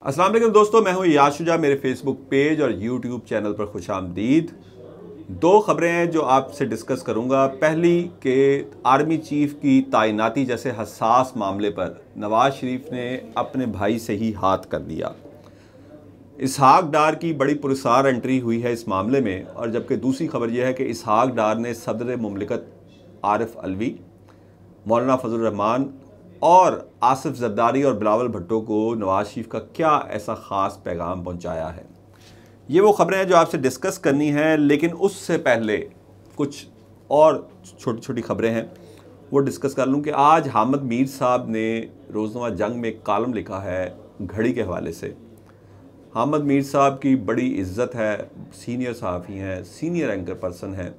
अस्सलाम वालेकुम दोस्तों, मैं हूं याशुजा। मेरे फेसबुक पेज और यूट्यूब चैनल पर खुशामदीद। दो खबरें हैं जो आपसे डिस्कस करूंगा। पहली कि आर्मी चीफ की तैनाती जैसे हसास मामले पर नवाज शरीफ ने अपने भाई से ही हाथ कर दिया। इसहाक डार की बड़ी पुरस्कार एंट्री हुई है इस मामले में, और जबकि दूसरी खबर यह है कि इसहाक डार ने सदर मुमलिकत आरिफ अलवी, मौलाना फजल रहमान और आसिफ जरदारी और बिलावल भुट्टो को नवाज शरीफ का क्या ऐसा ख़ास पैगाम पहुंचाया है। ये वो खबरें हैं जो आपसे डिस्कस करनी हैं, लेकिन उससे पहले कुछ और छोटी छोटी खबरें हैं वो डिस्कस कर लूँ कि आज हामिद मीर साहब ने रोज़नामा जंग में एक कॉलम लिखा है घड़ी के हवाले से। हामिद मीर साहब की बड़ी इज़्ज़त है, सीनियर सहाफ़ी हैं, सीनियर एंकर पर्सन हैं,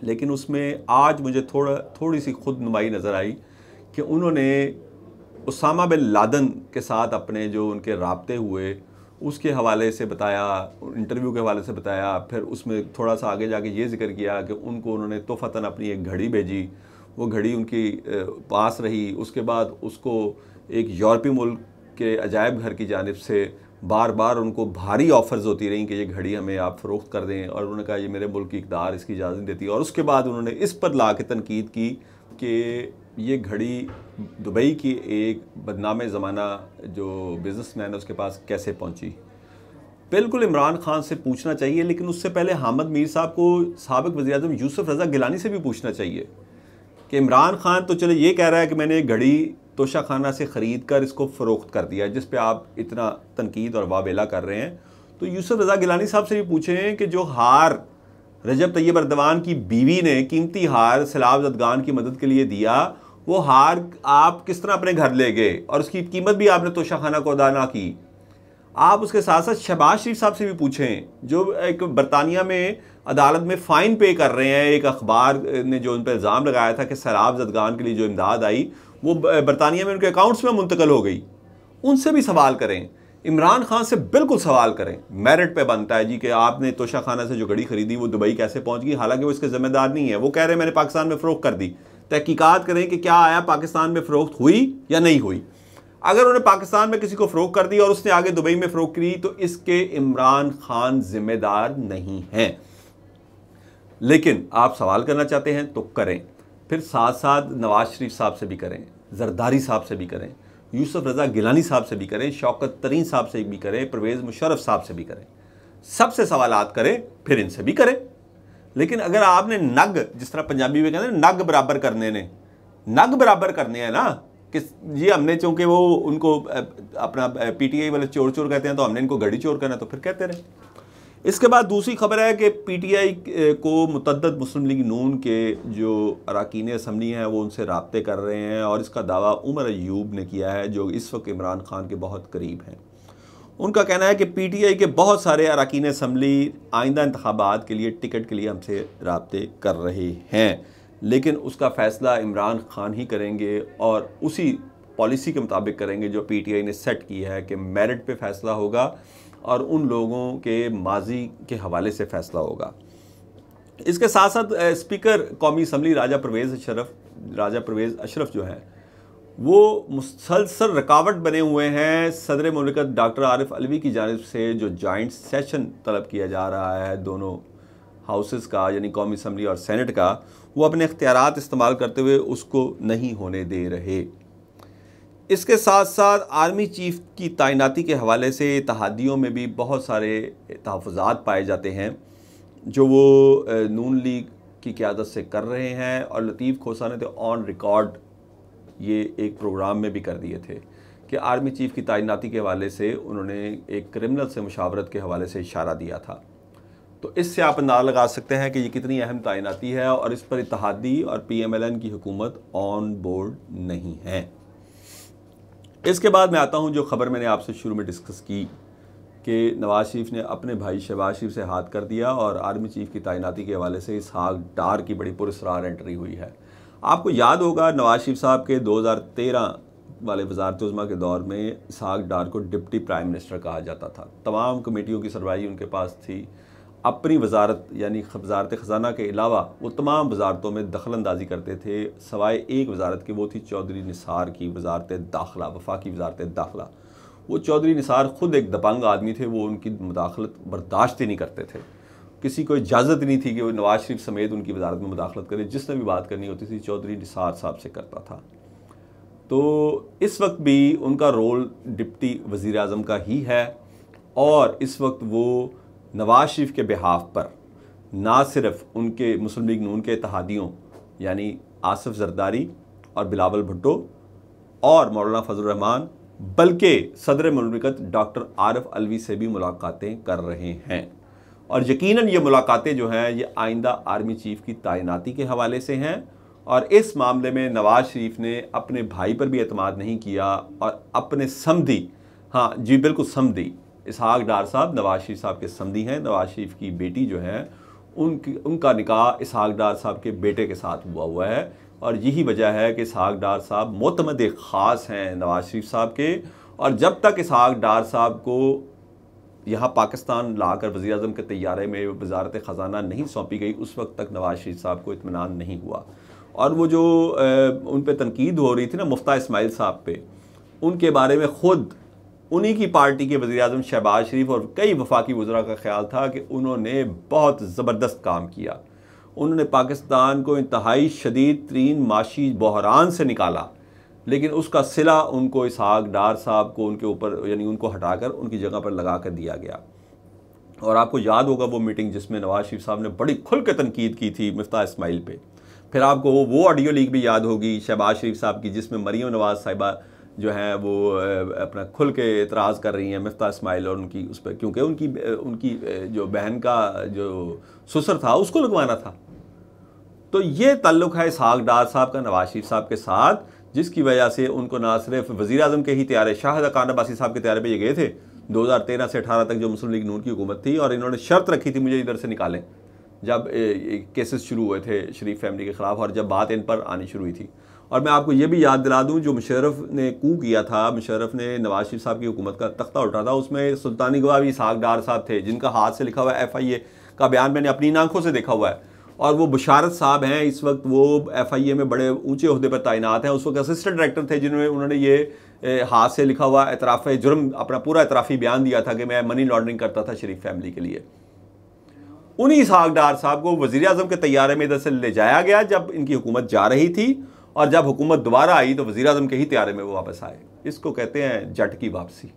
लेकिन उसमें आज मुझे थोड़ी सी खुद नुमाई नज़र आई कि उन्होंने उसामा बिन लादेन के साथ अपने जो उनके राब्ते हुए उसके हवाले से बताया, इंटरव्यू के हवाले से बताया। फिर उसमें थोड़ा सा आगे जाके ये जिक्र किया कि उनको उन्होंने तोहफ़तन अपनी एक घड़ी भेजी, वो घड़ी उनकी पास रही। उसके बाद उसको एक यूरोपीय मुल्क के अजायब घर की जानिब से बार बार उनको भारी ऑफ़र्स होती रहीं कि ये घड़ी हमें आप फ़रोख्त कर दें, और उन्होंने कहा ये मेरे मुल्क की इक़्तिदार इसकी इजाज़त देती है। और उसके बाद उन्होंने इस पर ला के तनकीद की कि ये घड़ी दुबई की एक बदनामे ज़माना जो बिज़नेसमैन है उसके पास कैसे पहुंची। बिल्कुल इमरान खान से पूछना चाहिए, लेकिन उससे पहले हामिद मीर साहब को साबिक़ वज़ीर-ए-आज़म यूसुफ रज़ा गिलानी से भी पूछना चाहिए कि इमरान खान तो चले ये कह रहा है कि मैंने एक घड़ी तोशाखाना से ख़रीद कर इसको फ़रोख्त कर दिया, जिस पे आप इतना तनकीद और वावेला कर रहे हैं। तो यूसुफ रज़ा गिलानी साहब से भी पूछें कि जो हार रजब तैयब अर्दवान की बीवी ने, कीमती हार सैलाब ज़दगान की मदद के लिए दिया, वो हार आप किस तरह अपने घर ले गए और उसकी कीमत भी आपने तोशाखाना को अदा ना की। आप उसके साथ साथ शहबाज शरीफ साहब से भी पूछें, जो एक बरतानिया में अदालत में फ़ाइन पे कर रहे हैं। एक अखबार ने जो उन पर इल्ज़ाम लगाया था कि सैलाब ज़दगान के लिए जो इमदाद आई वो बरतानिया में उनके अकाउंट्स में मुंतकिल हो गई। उनसे भी सवाल करें, इमरान खान से बिल्कुल सवाल करें। मेरिट पे बनता है जी कि आपने तोशाखाना से जो घड़ी खरीदी वो दुबई कैसे पहुंच गई, हालांकि वो इसके ज़िम्मेदार नहीं है। वो कह रहे हैं मैंने पाकिस्तान में फ़रोख्त कर दी। तहकीकात करें कि क्या आया पाकिस्तान में फ़रोख्त हुई या नहीं हुई। अगर उन्होंने पाकिस्तान में किसी को फ़रोख्त कर दी और उसने आगे दुबई में फ़रोख्त की तो इसके इमरान खान ज़िम्मेदार नहीं हैं। लेकिन आप सवाल करना चाहते हैं तो करें, फिर साथ साथ नवाज शरीफ साहब से भी करें, जरदारी साहब से भी करें, यूसुफ रज़ा गिलानी साहब से भी करें, शौकत तरीन साहब से भी करें, परवेज़ मुशर्रफ साहब से भी करें। सबसे सवालात करें, फिर इनसे भी करें। लेकिन अगर आपने नग, जिस तरह पंजाबी में कहते हैं नग बराबर करने ने, नग बराबर करने हैं ना कि जी हमने, चूँकि वो उनको अपना पीटीआई वाले चोर चोर कहते हैं तो हमने इनको घड़ी चोर करना, तो फिर कहते रहे। इसके बाद दूसरी खबर है कि पीटीआई को मुतअद्दिद मुस्लिम लीग नून के जो अरकान असम्बली हैं वो उनसे राब्ते कर रहे हैं, और इसका दावा उमर अयूब ने किया है जो इस वक्त इमरान खान के बहुत करीब हैं। उनका कहना है कि पीटीआई के बहुत सारे अरकान असम्बली आइंदा इंतखाबात के लिए टिकट के लिए हमसे राब्ते कर रहे हैं, लेकिन उसका फ़ैसला इमरान खान ही करेंगे और उसी पॉलिसी के मुताबिक करेंगे जो पीटीआई ने सेट की है कि मेरिट पे फ़ैसला होगा और उन लोगों के माजी के हवाले से फ़ैसला होगा। इसके साथ साथ स्पीकर कौमी असम्बली राजा परवेज़ अशरफ जो हैं वो मुसलसल रुकावट बने हुए हैं। सदर मुमलिकत डॉक्टर आरिफ अलवी की जानिब से जो जॉइंट सेशन तलब किया जा रहा है दोनों हाउसेस का, यानी कौमी असम्बली और सेनेट का, वो अपने इख्तियारात इस्तेमाल करते हुए उसको नहीं होने दे रहे। इसके साथ साथ आर्मी चीफ की तैनाती के हवाले से इत्तेहादियों में भी बहुत सारे तहफ़्फ़ुज़ात पाए जाते हैं जो वो नून लीग की क़यादत से कर रहे हैं, और लतीफ़ खोसा ने तो ऑन रिकॉर्ड ये एक प्रोग्राम में भी कर दिए थे कि आर्मी चीफ की तैनाती के हवाले से उन्होंने एक क्रिमिनल से मुशावरत के हवाले से इशारा दिया था। तो इससे आप अंदाज़ा लगा सकते हैं कि ये कितनी अहम तैनाती है, और इस पर इत्तेहादी और PMLN की हुकूमत ऑन बोर्ड नहीं है। इसके बाद मैं आता हूँ जो ख़बर मैंने आपसे शुरू में डिस्कस की कि नवाज शरीफ ने अपने भाई शहबाज शरीफ से हाथ कर दिया, और आर्मी चीफ की तैनाती के हवाले से इसहाक डार की बड़ी पुरस्कार एंट्री हुई है। आपको याद होगा नवाज शरीफ साहब के 2013 वाले वज़ारत-ए-उज़्मा के दौर में इसहाक डार को डिप्टी प्राइम मिनिस्टर कहा जाता था। तमाम कमेटियों की सरबराही उनके पास थी। अपनी वजारत यानी वजारत ख़जाना के अलावा वो तमाम वजारतों में दखल अंदाजी करते थे, सवाए एक वजारत की, वो थी चौधरी निसार की वजारत दाखिला, वफाकी वजारत दाखिला। वो चौधरी निसार ख़ुद एक दबंग आदमी थे, वो उनकी मुदाखलत बर्दाश्त ही नहीं करते थे। किसी को इजाज़त नहीं थी कि वो नवाज शरीफ समेत उनकी वजारत में मुदाखलत करे। जिसने भी बात करनी होती थी चौधरी निसार साहब से करता था। तो इस वक्त भी उनका रोल डिप्टी वज़ीर आज़म का ही है, और इस वक्त वो नवाज शरीफ के बिहाफ पर ना सिर्फ उनके मुस्लिम लीग नून के इत्तेहादियों यानी आसिफ जरदारी और बिलावल भुट्टो और मौलाना फजल रहमान, बल्कि सदर मुमलिकत डॉक्टर आरिफ अलवी से भी मुलाकातें कर रहे हैं। और यकीनन ये मुलाकातें जो हैं ये आइंदा आर्मी चीफ की तैनाती के हवाले से हैं, और इस मामले में नवाज शरीफ ने अपने भाई पर भी एतमाद नहीं किया और अपने समधी, हाँ जी बिल्कुल समधी, इसहाक डार साहब नवाज शरीफ साहब के समधी हैं। नवाज शरीफ की बेटी जो है उनका निकाह इसहाक डार साहब के बेटे के साथ हुआ है, और यही वजह है कि इसहाक डार साहब मोतमद ख़ास हैं नवाज शरीफ साहब के। और जब तक इसहाक डार साहब को यहाँ पाकिस्तान लाकर वज़ीर आज़म के तैयारे में वजारत ख़जाना नहीं सौंपी गई, उस वक्त तक नवाज शरीफ साहब को इत्मीनान नहीं हुआ। और वो जो उन पर तनकीद हो रही थी ना मुफ्ता इस्माइल साहब पे, उनके बारे में ख़ुद उन्हीं की पार्टी के वज़ीर आज़म शहबाज शरीफ और कई वफाकी वज़रा का ख्याल था कि उन्होंने बहुत ज़बरदस्त काम किया। उन्होंने पाकिस्तान को इंतहाई शदीद तरीन माशी बहरान से निकाला, लेकिन उसका सिला उनको इसहाक डार साहब को उनके ऊपर यानी उनको हटाकर उनकी जगह पर लगा कर दिया गया। और आपको याद होगा वो मीटिंग जिसमें नवाज शरीफ साहब ने बड़ी खुल के तनकीद की थी मुफ्ता इस्माइल पे। फिर आपको वो ऑडियो लीक भी याद होगी शहबाज शरीफ साहब की, जिसमें मरियम नवाज साहिबा जो हैं वो अपना खुल के एतराज़ कर रही हैं मुफ्ता इस्माइल और उनकी उस पर, क्योंकि उनकी जो बहन का जो ससुर था उसको लगवाना था। तो ये ताल्लुक़ है इसहाक डार साहब का नवाज शरीफ साहब के साथ, जिसकी वजह से उनको ना सिर्फ वज़ीर आज़म के ही तैयारे, शाहिद खान अब्बासी साहब के तैयारे पे ये गए थे 2013 से 18 तक जो मुस्लिम लीग नून की हुकूमत थी, और इन्होंने शर्त रखी थी मुझे इधर से निकालें जब केसेस शुरू हुए थे शरीफ फैमिली के ख़िलाफ़, और जब बात इन पर आनी शुरू हुई थी। और मैं आपको ये भी याद दिला दूं, जो मुशर्रफ ने कू किया था, मुशर्रफ ने नवाज शरीफ साहब की हुकूमत का तख्ता उठा था, उसमें सुल्तानी गवाह भी इसहाक डार साहब थे, जिनका हाथ से लिखा हुआ FIA का बयान मैंने अपनी आंखों से देखा हुआ है। और वो बुशारत साहब हैं, इस वक्त वो FIA में बड़े ऊंचे ओहदे पर तैनात हैं। उस वक्त असिस्टेंट डायरेक्टर थे, जिन्होंने उन्होंने ये हाथ से लिखा हुआ एतराफ़ जुर्म अपना पूरा एतराफ़ी बयान दिया था कि मैं मनी लॉन्ड्रिंग करता था शरीफ फैमिली के लिए। उन्हीं इसहाक डार साहब को वज़ीर आज़म के तैयारे में इधर से ले जाया गया जब इनकी हुकूमत जा रही थी, और जब हुकूमत दोबारा आई तो वज़ीर आज़म के ही तैयारे में वो वापस आए। इसको कहते हैं जट की वापसी।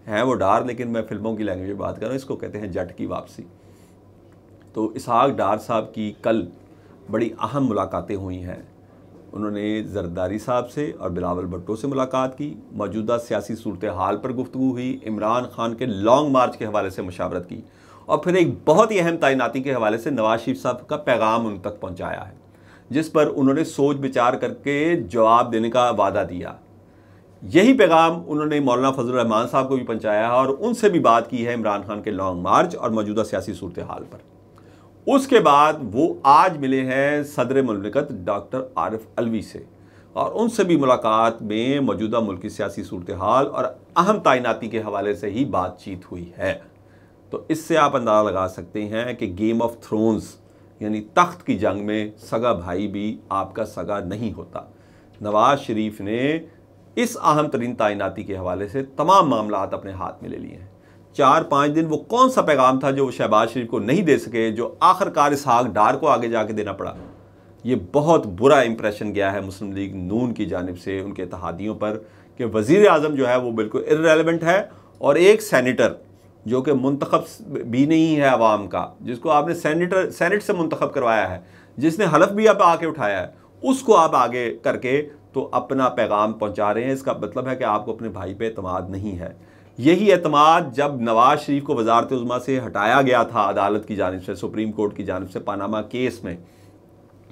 है वो डार, लेकिन मैं फिल्मों की लैंग्वेज में बात कर रहा हूँ, इसको कहते हैं जट की वापसी। तो इसहाक डार साहब की कल बड़ी अहम मुलाकातें हुई हैं। उन्होंने जरदारी साहब से और बिलावल भुट्टो से मुलाकात की, मौजूदा सियासी सूरत हाल पर गुफ्तगू हुई, इमरान खान के लॉन्ग मार्च के हवाले से मुशावरत की, और फिर एक बहुत ही अहम तैनाती के हवाले से नवाज शरीफ साहब का पैगाम उन तक पहुँचाया है, जिस पर उन्होंने सोच विचार करके जवाब देने का वादा दिया। यही पैगाम उन्होंने मौलाना फजल रहमान साहब को भी पहुँचाया है, और उनसे भी बात की है इमरान खान के लॉन्ग मार्च और मौजूदा सियासी सूरत हाल पर। उसके बाद वो आज मिले हैं सदर मुमलिकत डॉक्टर आरिफ अलवी से, और उनसे भी मुलाकात में मौजूदा मुल्क की सियासी सूरत हाल और अहम तैनाती के हवाले से ही बातचीत हुई है। तो इससे आप अंदाज़ा लगा सकते हैं कि गेम ऑफ थ्रोन्स यानी तख्त की जंग में सगा भाई भी आपका सगा नहीं होता। नवाज शरीफ ने इस अहम तरीन तैनाती के हवाले से तमाम मामलात अपने हाथ में ले लिए हैं। 4-5 दिन वो कौन सा पैगाम था जो शहबाज शरीफ को नहीं दे सके, जो आखिरकार इसहाक डार को आगे जाके देना पड़ा। ये बहुत बुरा इंप्रेशन गया है मुस्लिम लीग नून की जानिब से उनके इत्तेहादियों पर कि वज़ीर आज़म जो है वो बिल्कुल इर्रेलेवेंट है, और एक सेनेटर जो कि मुंतखब भी नहीं है अवाम का, जिसको आपने सेनेट से मुंतखब करवाया है, जिसने हलफ भी अब आके उठाया है, उसको आप आगे करके तो अपना पैगाम पहुंचा रहे हैं। इसका मतलब है कि आपको अपने भाई पे एतमाद नहीं है। यही एतमाद जब नवाज शरीफ को वज़ारत उज़्मा से हटाया गया था अदालत की जानिब से, सुप्रीम कोर्ट की जानिब से पानामा केस में,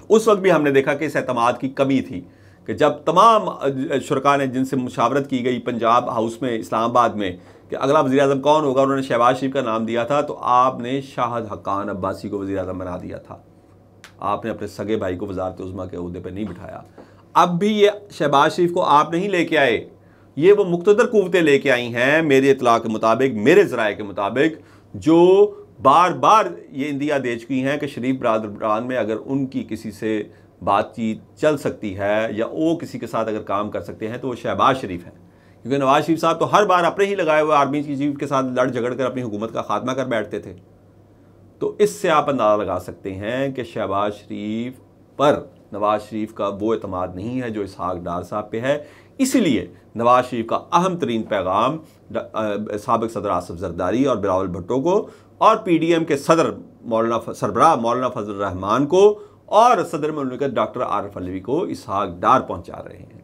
उस वक्त भी हमने देखा कि इस एतमाद की कमी थी कि जब तमाम शुरका ने जिनसे मुशावरत की गई पंजाब हाउस में इस्लामाबाद में कि अगला वज़ीर आज़म कौन होगा, उन्होंने शहबाज शरीफ का नाम दिया था, तो आपने शाहिद खान अब्बासी को वज़ीर आज़म बना दिया था। आपने अपने सगे भाई को वज़ारत उज़्मा के ओहदे पर नहीं बिठाया। अब भी ये शहबाज शरीफ को आप नहीं लेके आए, ये वो मुक़्तदर क़ुव्वतें लेके आई हैं मेरे इत्तला के मुताबिक, मेरे ज़राए के मुताबिक, जो बार बार ये इंदिया दे चुकी हैं कि शरीफ बरादरान में अगर उनकी किसी से बातचीत चल सकती है या वो किसी के साथ अगर काम कर सकते हैं तो वो शहबाज शरीफ हैं। क्योंकि नवाज शरीफ साहब तो हर बार अपने ही लगाए हुए आर्मी चीफ के साथ लड़ झगड़ कर अपनी हुकूमत का खात्मा कर बैठते थे। तो इससे आप अंदाज़ा लगा सकते हैं कि शहबाज शरीफ पर नवाज शरीफ का वो एतमाद नहीं है जो इसहाक डार साहब पे है। इसीलिए नवाज शरीफ का अहम तरीन पैगाम साबिक सदर आसिफ जरदारी और बिलावल भुट्टो को और PDM के सदर सरबराह मौलाना फजल रहमान को और सदर मुमलिकत डॉक्टर आरिफ अलवी को इसहाक डार पहुंचा रहे हैं।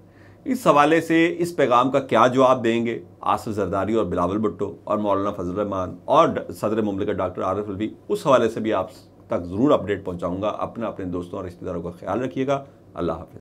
इस हवाले से इस पैगाम का क्या जवाब देंगे आसिफ जरदारी और बिलावल भुट्टो और मौलाना फजल रहमान और सदर मुमलिकत डॉक्टर आरिफ अलवी, उस हवाले से भी आप तक ज़रूर अपडेट पहुंचाऊंगा। अपने दोस्तों और रिश्तेदारों का ख्याल रखिएगा। अल्लाह हाफ़िज़।